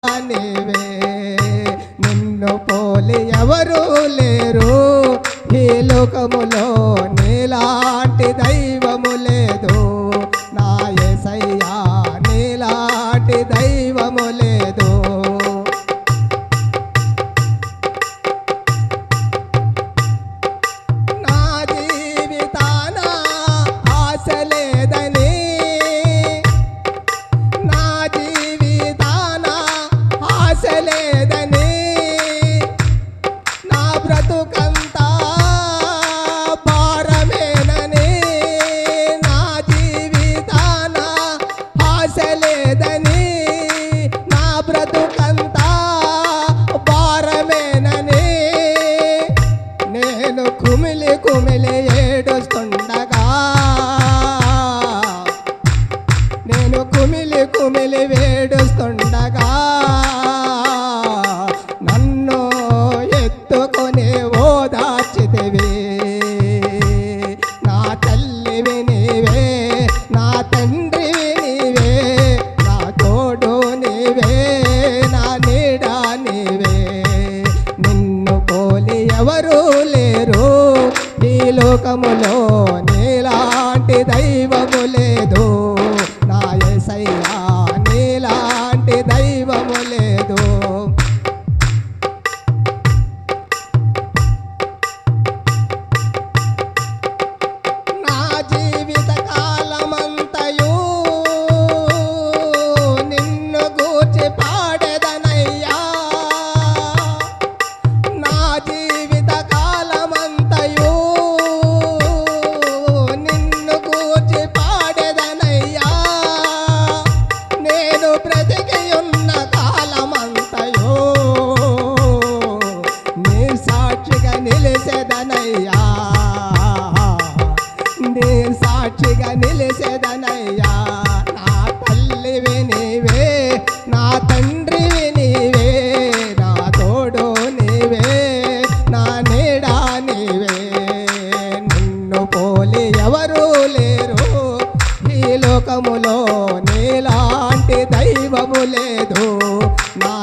నీవే నిన్ను పోలి ఎవరు లేరు ఈ లోకములో నీలాంటి దైవము లేదు నా యేసయ్యా నీలాంటి దైవము లేదు నా జీవితాన ఆశ లేదని నా జీవితాన ఆశ లేదని నా బ్రతుకంతా భారమేనని నా జీవితాన ఆశ లేదని నా బ్రతుకంతా భారమేనని నేను కుమిలి కుమిలి ఏడుస్తుండగా నేను కుమిలి కుమిలి వేడుస్తుండగా నన్ను ఎత్తుకొని ఓదార్చితివి నా తల్లివి నీవే నా తండ్రివి నీవే నా తోడు నీవే నా నీడ నీవే నిన్ను పోలి ఎవరు లేరు ఈ లోకములో నీలాంటి దైవము లేదు నా యేసయ్యా నీలాంటి దైవము లేదు నా జీవిత కాలమంతయు నిన్ను గూర్చి పాడెదనయ్యా నా జీవిత కాలమంతయు నిన్ను గూర్చి పాడెదనయ్యా నేను బ్రతికి ఉన్న కాలమంతయు నీ సాక్షిగా నిలిచెదనయ్యా నీ సాక్షిగా నిలిచెదనయ్యా నా తల్లివి నీవే నా తండ్రివి నీవే నా తోడు నీవే నా నీడ నీవే నిన్ను పోలి ఎవరు లేరు ఈ లోకములో నీలాంటి దైవము లేదు నా